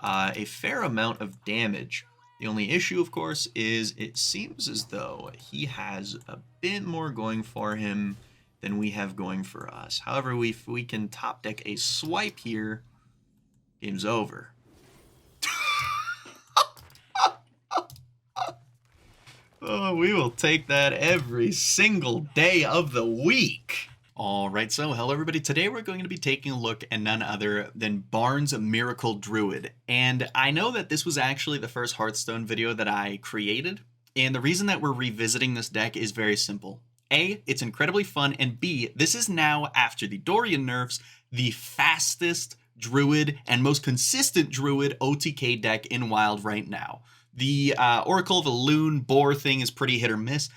a fair amount of damage. The only issue, of course, is it seems as though he has a bit more going for him than we have going for us. However, if we can top deck a swipe here, game's over. Oh, we will take that every single day of the week. Alright, so hello everybody. Today we're going to be taking a look at none other than Barnes Miracle Druid. And I know that this was actually the first Hearthstone video that I created. And the reason that we're revisiting this deck is very simple. A, it's incredibly fun, and B, this is now, after the Dorian nerfs, the fastest Druid and most consistent Druid OTK deck in Wild right now. The Oracle of the Loon Boar thing is pretty hit or miss.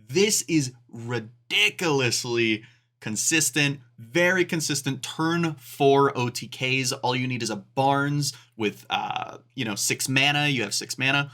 This is ridiculously consistent, very consistent turn 4 OTKs. All you need is a Barnes with, 6 mana. You have 6 mana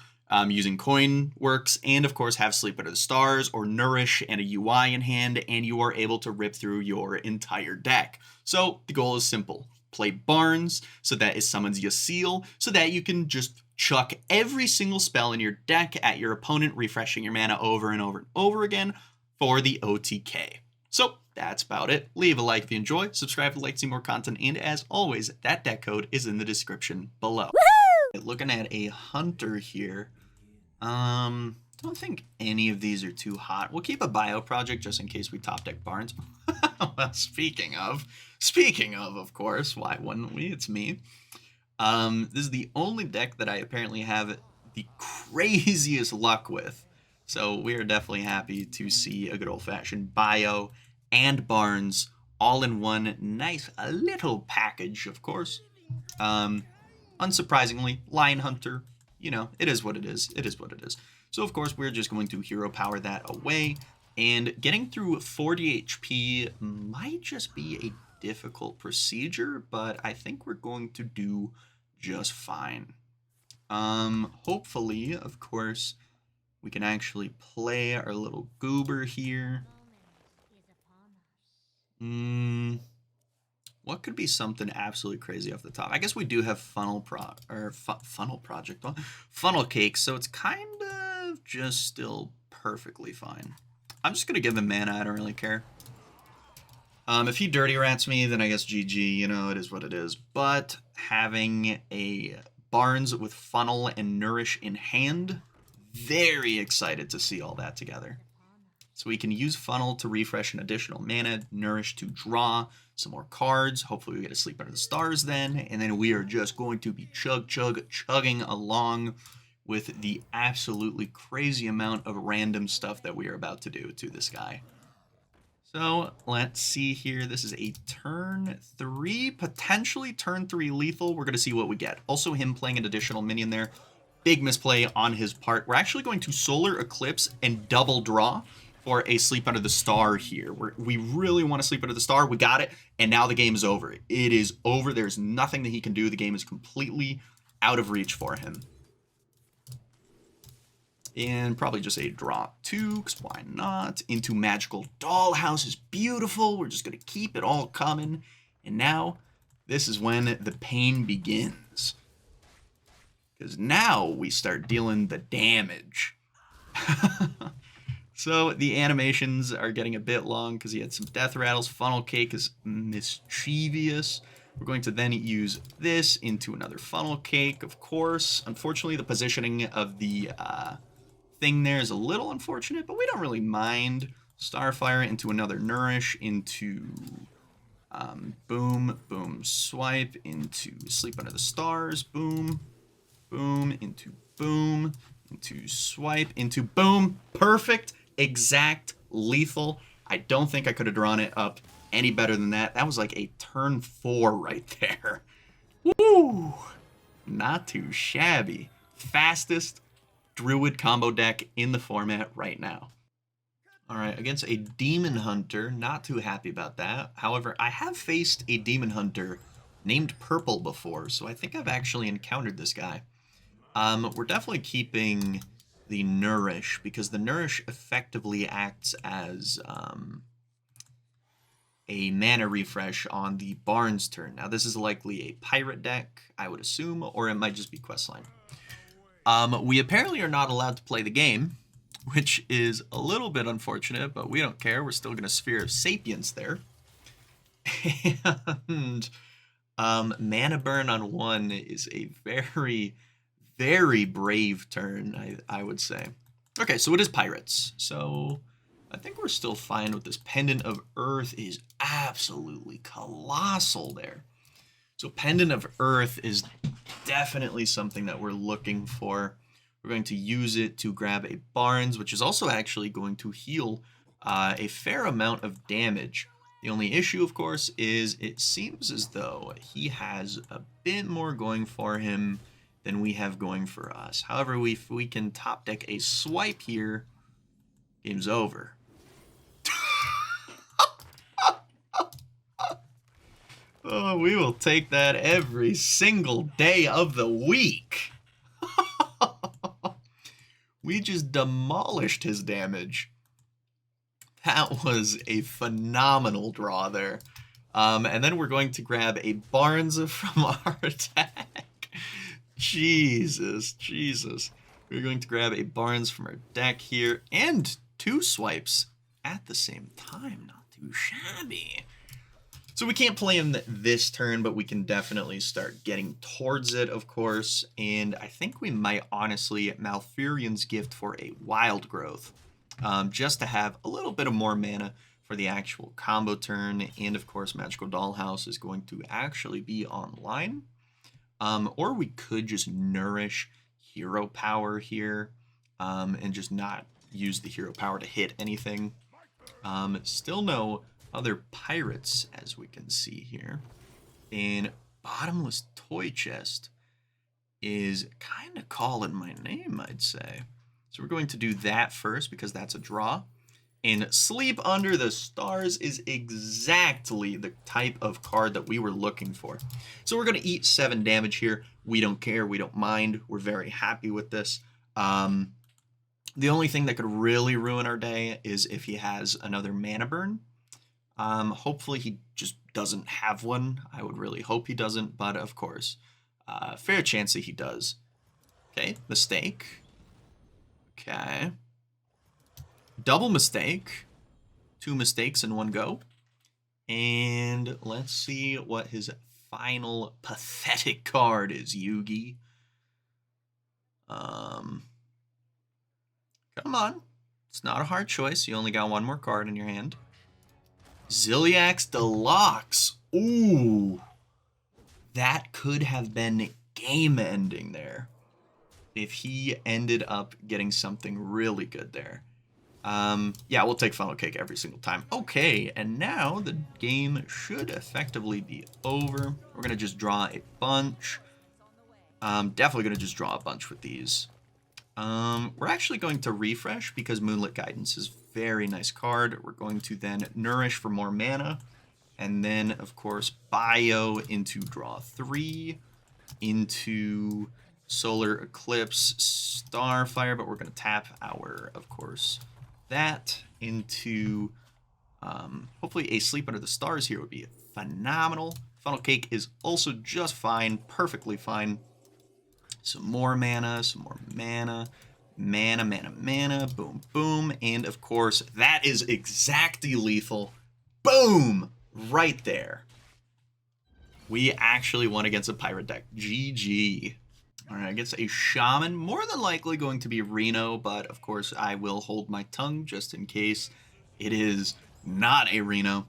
using coin works, and of course have Sleep Under the Stars or Nourish and a UI in hand, and you are able to rip through your entire deck. So the goal is simple. Play Barnes so that it summons Ysiel so that you can just chuck every single spell in your deck at your opponent, refreshing your mana over and over and over again for the OTK. So that's about it. Leave a like if you enjoy, subscribe if you'd like to see more content, and as always, that deck code is in the description below. Looking at a hunter here, don't think any of these are too hot. We'll keep a bio project just in case we top deck Barnes. Well, speaking of course, why wouldn't we? It's me. This is the only deck that I apparently have the craziest luck with. So we are definitely happy to see a good old-fashioned bio and Barnes all in one nice little package, of course. Unsurprisingly, Lion Hunter, it is what it is. It is what it is. So, of course, we're just going to hero power that away. And getting through 40 HP might just be a difficult procedure, but I think we're going to do just fine. Hopefully, of course, we can actually play our little goober here. What could be something absolutely crazy off the top? I guess we do have Funnel Cake, so it's kind of just still perfectly fine. I'm just gonna give him mana. I don't really care. If he dirty rats me, then I guess GG. It is what it is. But having a Barnes with Funnel and Nourish in hand, very excited to see all that together. So we can use Funnel to refresh an additional mana, Nourish to draw some more cards. Hopefully we get a Sleep Under the Stars then, and then we are just going to be chugging along with the absolutely crazy amount of random stuff that we are about to do to this guy. So let's see here. This is a turn 3, potentially turn 3 lethal. We're going to see what we get. Also him playing an additional minion there. Big misplay on his part. We're actually going to Solar Eclipse and double draw for a Sleep Under the Star here. We really want to Sleep Under the Star. We got it, and now the game is over. It is over. There's nothing that he can do. The game is completely out of reach for him. And probably just a draw 2, because why not? Into Magical Dollhouse is beautiful. We're just going to keep it all coming. And now, this is when the pain begins. Because now we start dealing the damage. So the animations are getting a bit long because he had some death rattles. Funnel Cake is mischievous. We're going to then use this into another Funnel Cake, of course. Unfortunately, the positioning of the thing there is a little unfortunate, but we don't really mind. Starfire into another Nourish, into boom, boom, swipe, into Sleep Under the Stars, boom, boom, into boom, into swipe, into boom. Perfect, exact, lethal. I don't think I could have drawn it up any better than that. That was like a turn 4 right there. Woo! Not too shabby. Fastest Druid combo deck in the format right now. Alright, against a Demon Hunter, not too happy about that. However, I have faced a Demon Hunter named Purple before, so I think I've actually encountered this guy. We're definitely keeping the Nourish, because the Nourish effectively acts as a mana refresh on the Barnes turn. Now, this is likely a pirate deck, I would assume, or it might just be questline. We apparently are not allowed to play the game, which is a little bit unfortunate, but we don't care. We're still going to Sphere of Sapience there. And mana burn on 1 is a very, very brave turn, I would say. Okay, so it is pirates. So I think we're still fine with this. Pendant of Earth is absolutely colossal there. So Pendant of Earth is definitely something that we're looking for. We're going to use it to grab a Barnes, which is also actually going to heal a fair amount of damage. The only issue, of course, is it seems as though he has a bit more going for him than we have going for us. However, if we can top deck a Swipe here, game's over. Oh, we will take that every single day of the week. We just demolished his damage. That was a phenomenal draw there. And then we're going to grab a Barnes from our deck. Jesus. We're going to grab a Barnes from our deck here. And 2 swipes at the same time. Not too shabby. So we can't play him this turn, but we can definitely start getting towards it, of course. And I think we might honestly Malfurion's Gift for a Wild Growth. Just to have a little bit of more mana for the actual combo turn. And of course, Magical Dollhouse is going to actually be online. Or we could just Nourish Hero Power here and just not use the Hero Power to hit anything. Still no other pirates, as we can see here. And Bottomless Toy Chest is kind of calling my name, I'd say. So we're going to do that first because that's a draw. And Sleep Under the Stars is exactly the type of card that we were looking for. So we're going to eat 7 damage here. We don't care. We don't mind. We're very happy with this. The only thing that could really ruin our day is if he has another mana burn. Hopefully he just doesn't have one. I would really hope he doesn't, but of course, fair chance that he does. Okay, mistake. Okay. Double mistake. 2 mistakes in one go. And let's see what his final pathetic card is, Yugi. Come on. It's not a hard choice. You only got 1 more card in your hand. Ziliax Deluxe. Ooh. That could have been game-ending there if he ended up getting something really good there. Yeah, we'll take Funnel Cake every single time. Okay, and now the game should effectively be over. We're going to just draw a bunch. Definitely going to just draw a bunch with these. We're actually going to refresh because Moonlit Guidance is a very nice card. We're going to then Nourish for more mana. And then, of course, Bio into draw 3, into Solar Eclipse, Starfire, but we're going to tap our, of course, that into, hopefully a Sleep Under the Stars here would be phenomenal. Funnel Cake is also just fine, perfectly fine. Some more mana, mana, boom, boom, and of course, that is exactly lethal. Boom! Right there. We actually won against a pirate deck. GG. All right, I guess a Shaman, more than likely going to be Reno, but of course I will hold my tongue just in case it is not a Reno.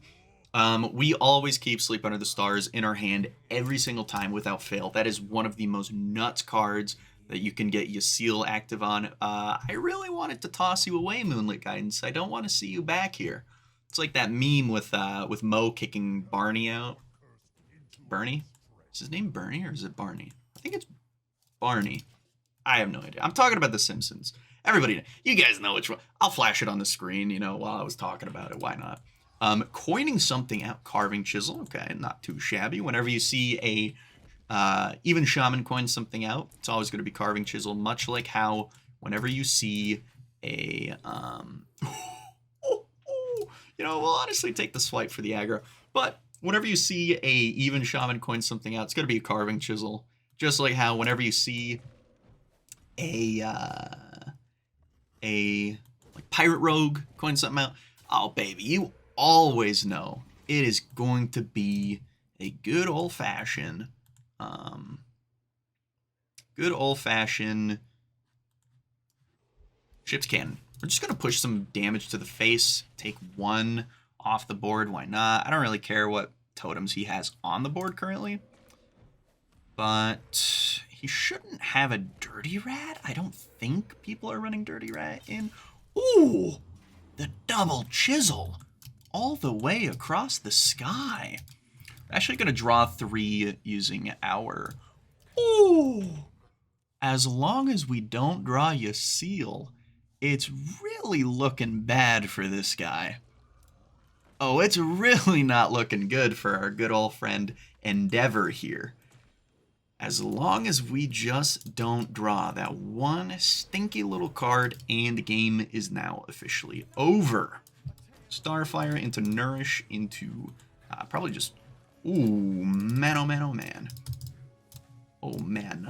We always keep Sleep Under the Stars in our hand every single time without fail. That is one of the most nuts cards that you can get Ysiel active on. I really wanted to toss you away, Moonlit Guidance. I don't want to see you back here. It's like that meme with Mo kicking Barney out. Bernie? Is his name Bernie or is it Barney? I think it's Barney. I have no idea. I'm talking about The Simpsons. Everybody, you guys know which one. I'll flash it on the screen, you know, while I was talking about it. Why not? Coining something out, Carving Chisel. Okay, not too shabby. Whenever you see a even Shaman coin something out, it's always going to be Carving Chisel, much like how whenever you see a You know, we'll honestly take the swipe for the aggro. But whenever you see a even Shaman coin something out, it's going to be a carving chisel. Just like how whenever you see a like pirate rogue coin something out, oh baby, you always know it is going to be a good old-fashioned ship's cannon. We're just going to push some damage to the face, take one off the board. Why not? I don't really care what totems he has on the board currently. But he shouldn't have a Dirty Rat. I don't think people are running Dirty Rat in. Ooh, the double chisel all the way across the sky. We're actually going to draw 3 using our... Ooh, as long as we don't draw Ysiel, it's really looking bad for this guy. Oh, it's really not looking good for our good old friend Endeavor here. As long as we just don't draw that one stinky little card, and the game is now officially over. Starfire into Nourish into probably just... Ooh, man, oh man, oh man. Oh man,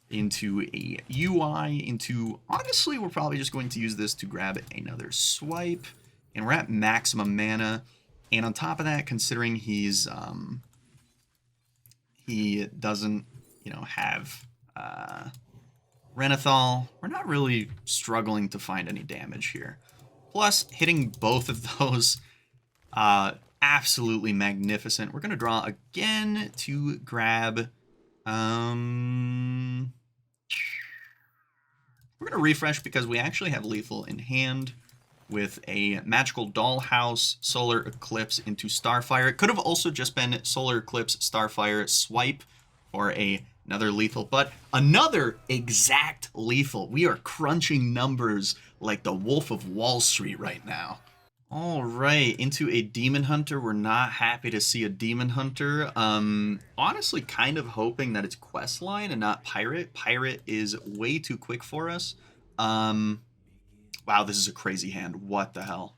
into a UI, into... Honestly, we're probably just going to use this to grab another swipe. And we're at maximum mana. And on top of that, considering he's... he doesn't, you know, have Renathal, we're not really struggling to find any damage here. Plus, hitting both of those, absolutely magnificent. We're going to draw again to grab... we're going to refresh because we actually have lethal in hand with a magical Dollhouse, Solar Eclipse into Starfire. It could have also just been Solar Eclipse, Starfire, Swipe, or another lethal, but another exact lethal. We are crunching numbers like the Wolf of Wall Street right now. All right, into a Demon Hunter. We're not happy to see a Demon Hunter. Honestly, kind of hoping that it's Questline and not Pirate. Pirate is way too quick for us. Wow, this is a crazy hand. What the hell?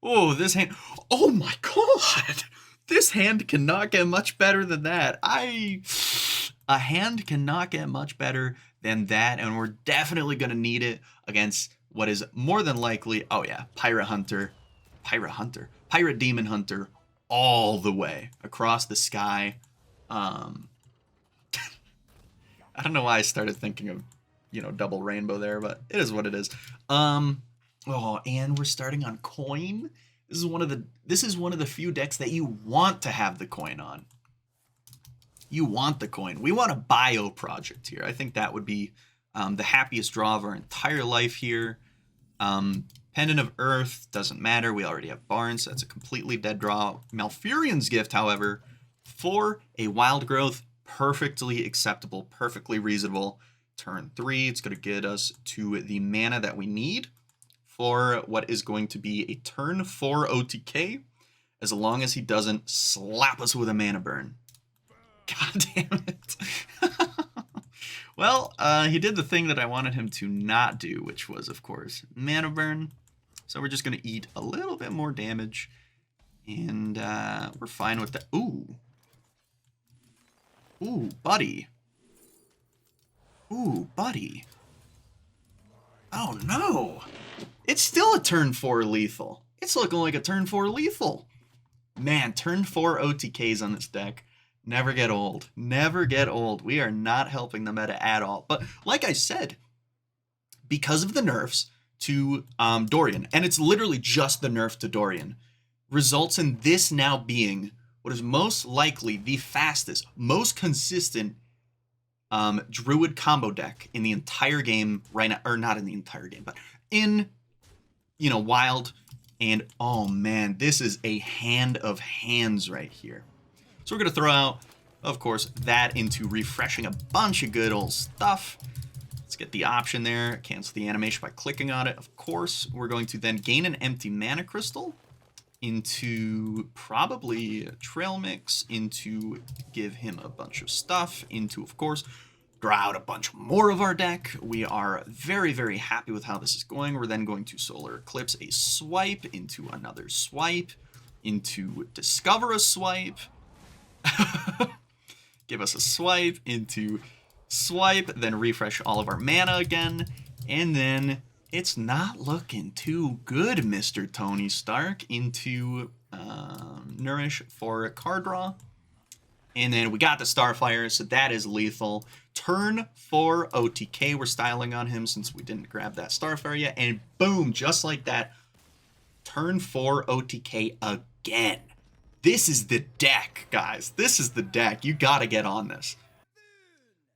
Oh, this hand. Oh my god! This hand cannot get much better than that. A hand cannot get much better than that, and we're definitely going to need it against what is more than likely, oh yeah, Pirate Demon Hunter, all the way across the sky. I don't know why I started thinking of, you know, double rainbow there, but it is what it is. Oh, and we're starting on coin. This is one of the few decks that you want to have the coin on. You want the coin. We want a bio project here. I think that would be the happiest draw of our entire life here. Pendant of Earth doesn't matter. We already have Barnes, so that's a completely dead draw. Malfurion's Gift, however, for a wild growth, perfectly acceptable, perfectly reasonable. Turn 3, it's going to get us to the mana that we need for what is going to be a turn 4 OTK, as long as he doesn't slap us with a mana burn. God damn it. Well, he did the thing that I wanted him to not do, which was, of course, mana burn. So we're just going to eat a little bit more damage, and we're fine with that. Ooh. Ooh, buddy. Ooh, buddy. Oh, no. It's still a turn 4 lethal. It's looking like a turn 4 lethal. Man, turn 4 OTKs on this deck. Never get old. Never get old. We are not helping the meta at all. But like I said, because of the nerfs to Dorian, and it's literally just the nerf to Dorian, results in this now being what is most likely the fastest, most consistent Druid combo deck in the entire game right now, or not in the entire game, but in, you know, Wild. And oh man, this is a hand of hands right here. So we're going to throw out, of course, that into refreshing a bunch of good old stuff. Let's get the option there. Cancel the animation by clicking on it. Of course, we're going to then gain an empty mana crystal into probably Trail Mix, into give him a bunch of stuff, into, of course, draw out a bunch more of our deck. We are very, very happy with how this is going. We're then going to Solar Eclipse a swipe into another swipe, into Discover a swipe, give us a swipe, into swipe, then refresh all of our mana again, and then it's not looking too good, Mr. Tony Stark, into Nourish for a card draw. And then we got the Starfire, so that is lethal. Turn 4 OTK, we're styling on him since we didn't grab that Starfire yet. And boom, just like that, turn 4 OTK again. This is the deck, guys. This is the deck. You gotta get on this.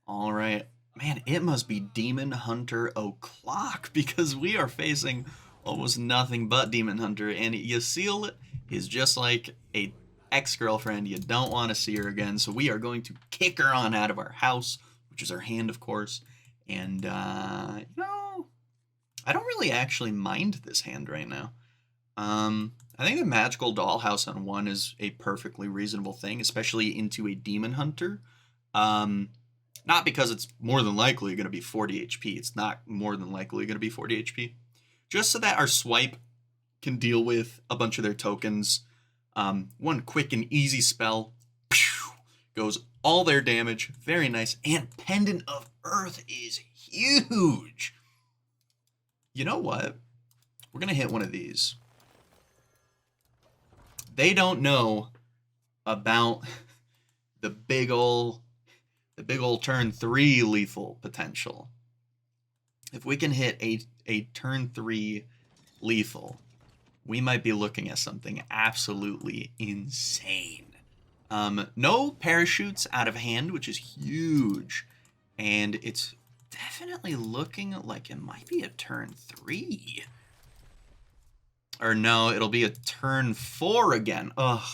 All right. Man, it must be Demon Hunter o'clock because we are facing almost nothing but Demon Hunter. And Ysiel is just like a ex-girlfriend. You don't want to see her again, so we are going to kick her on out of our house, which is our hand, of course. And I don't really actually mind this hand right now. I think the Magical Dollhouse on 1 is a perfectly reasonable thing, especially into a Demon Hunter. Not because it's more than likely going to be 40 HP. It's not more than likely going to be 40 HP. Just so that our swipe can deal with a bunch of their tokens. One quick and easy spell, goes all their damage, very nice, and Pendant of Earth is huge. You know what? We're gonna hit one of these. They don't know about the big ol' turn 3 lethal potential. If we can hit a turn 3 lethal, we might be looking at something absolutely insane. No parachutes out of hand, which is huge. And it's definitely looking like it might be a turn 3. Or no, it'll be a turn 4 again. Ugh,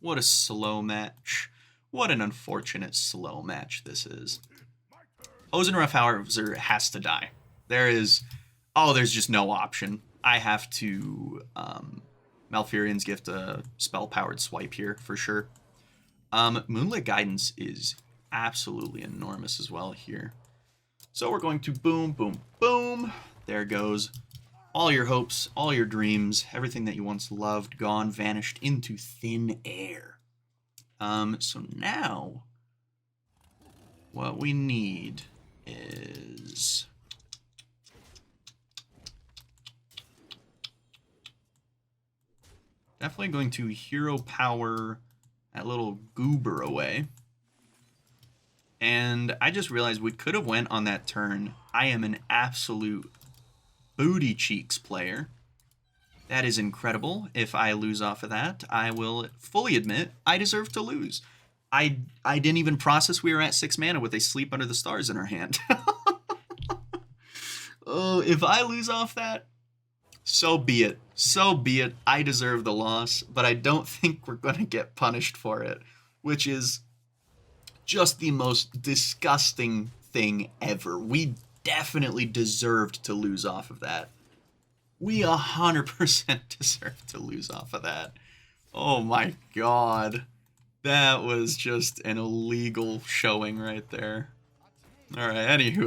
what a slow match. What an unfortunate slow match this is. Hosen Roughhouser has to die. There's just no option. I have to Malfurion's Gift a spell-powered swipe here, for sure. Moonlit Guidance is absolutely enormous as well here. So we're going to boom, boom, boom. There goes all your hopes, all your dreams, everything that you once loved, gone, vanished into thin air. So now what we need is definitely going to hero power that little goober away. And I just realized we could have went on that turn. I am an absolute booty cheeks player. That is incredible. If I lose off of that, I will fully admit I deserve to lose. I didn't even process we were at 6 mana with a Sleep Under the Stars in our hand. Oh, if I lose off that, so be it. So be it. I deserve the loss, but I don't think we're going to get punished for it, which is just the most disgusting thing ever. We definitely deserved to lose off of that. We 100% deserved to lose off of that. Oh my god. That was just an illegal showing right there. Alright, anywho,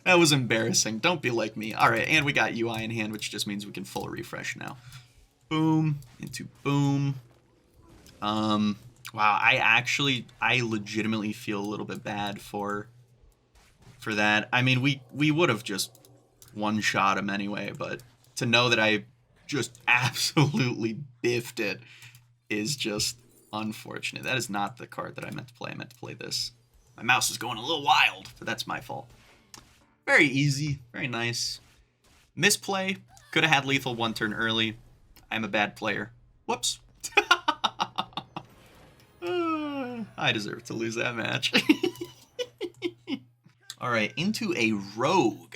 that was embarrassing. Don't be like me. Alright, and we got UI in hand, which just means we can full refresh now. Boom, into boom. Wow, I legitimately feel a little bit bad for that. I mean, we would have just one-shot him anyway, but to know that I just absolutely biffed it is just unfortunate. That is not the card that I meant to play. I meant to play this. My mouse is going a little wild, but that's my fault. Very easy, very nice. Misplay. Could have had lethal 1 turn early. I'm a bad player. Whoops. I deserve to lose that match. Alright, into a rogue.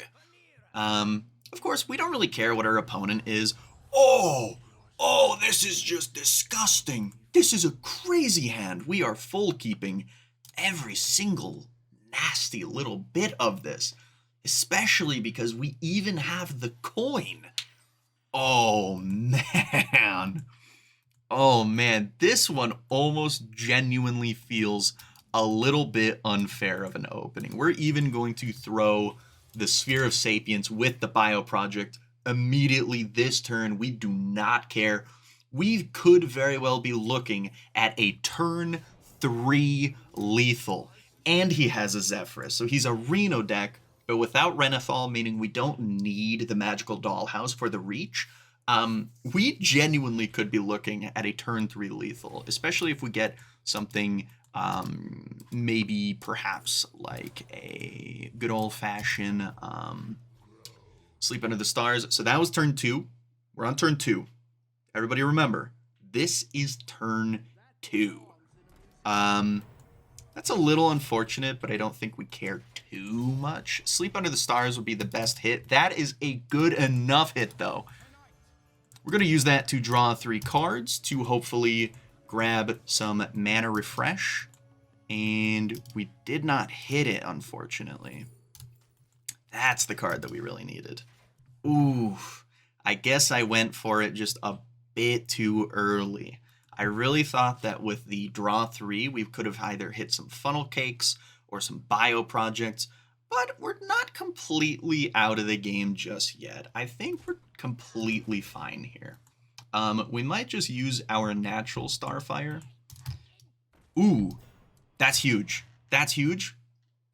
Of course, we don't really care what our opponent is. Oh, this is just disgusting. This is a crazy hand. We are full keeping every single nasty little bit of this, especially because we even have the coin. Oh, man. Oh, man. This one almost genuinely feels a little bit unfair of an opening. We're even going to throw the Sphere of Sapience with the Bio Project immediately this turn. We do not care. We could very well be looking at a turn 3 lethal. And he has a Zephrys, so he's a Reno deck, but without Renathal, meaning we don't need the magical Dollhouse for the reach. We genuinely could be looking at a turn 3 lethal, especially if we get something maybe perhaps like a good old-fashioned Sleep Under the Stars. So that was turn 2. We're on turn 2. Everybody remember, this is turn 2. That's a little unfortunate, but I don't think we care too much. Sleep Under the Stars would be the best hit. That is a good enough hit, though. We're going to use that to draw 3 cards to hopefully grab some mana refresh. And we did not hit it, unfortunately. That's the card that we really needed. Ooh, I guess I went for it just a bit too early. I really thought that with the draw 3, we could have either hit some funnel cakes or some bio projects, but we're not completely out of the game just yet. I think we're completely fine here. We might just use our natural Starfire. Ooh, that's huge. That's huge,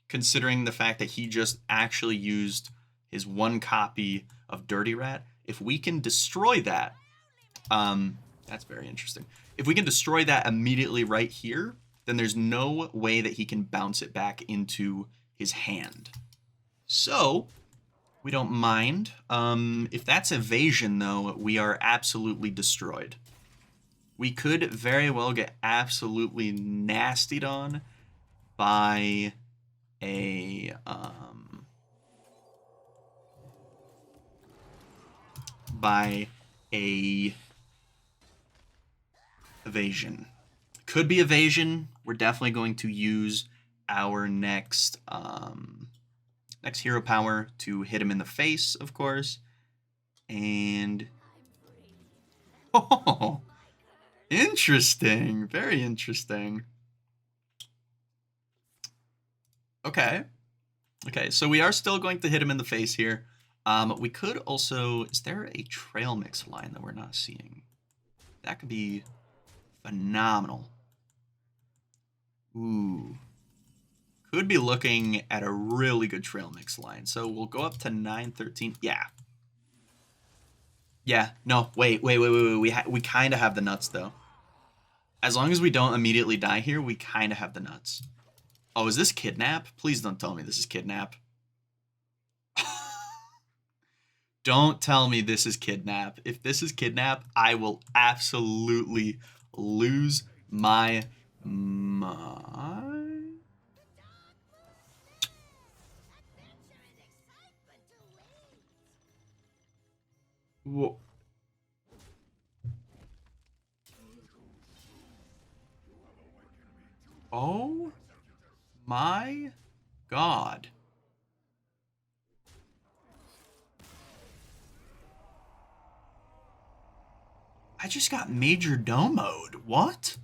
considering the fact that he just actually used his 1 copy of Dirty Rat. If we can destroy that, that's very interesting. If we can destroy that immediately right here, then there's no way that he can bounce it back into his hand. So, we don't mind. If that's evasion, though, we are absolutely destroyed. We could very well get absolutely nastied on by a... evasion. Could be evasion. We're definitely going to use our next hero power to hit him in the face, of course. And oh, interesting. Very interesting. Okay. Okay, so we are still going to hit him in the face here. We could also... Is there a trail mix line that we're not seeing? That could be phenomenal. Ooh. Could be looking at a really good trail mix line. So we'll go up to 913. Yeah. Yeah. No, wait. We kind of have the nuts, though. As long as we don't immediately die here, we kind of have the nuts. Oh, is this kidnap? Please don't tell me this is kidnap. Don't tell me this is kidnap. If this is kidnap, I will absolutely lose my mind. Whoa. Oh my God. I just got Major Domoed. What?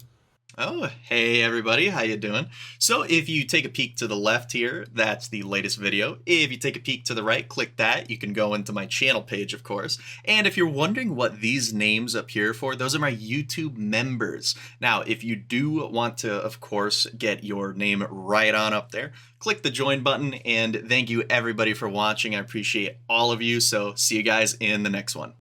Oh, hey everybody, how you doing? So if you take a peek to the left here, that's the latest video. If you take a peek to the right, click that. You can go into my channel page, of course. And if you're wondering what these names appear for, those are my YouTube members. Now, if you do want to, of course, get your name right on up there, click the join button. And thank you everybody for watching. I appreciate all of you. So see you guys in the next one.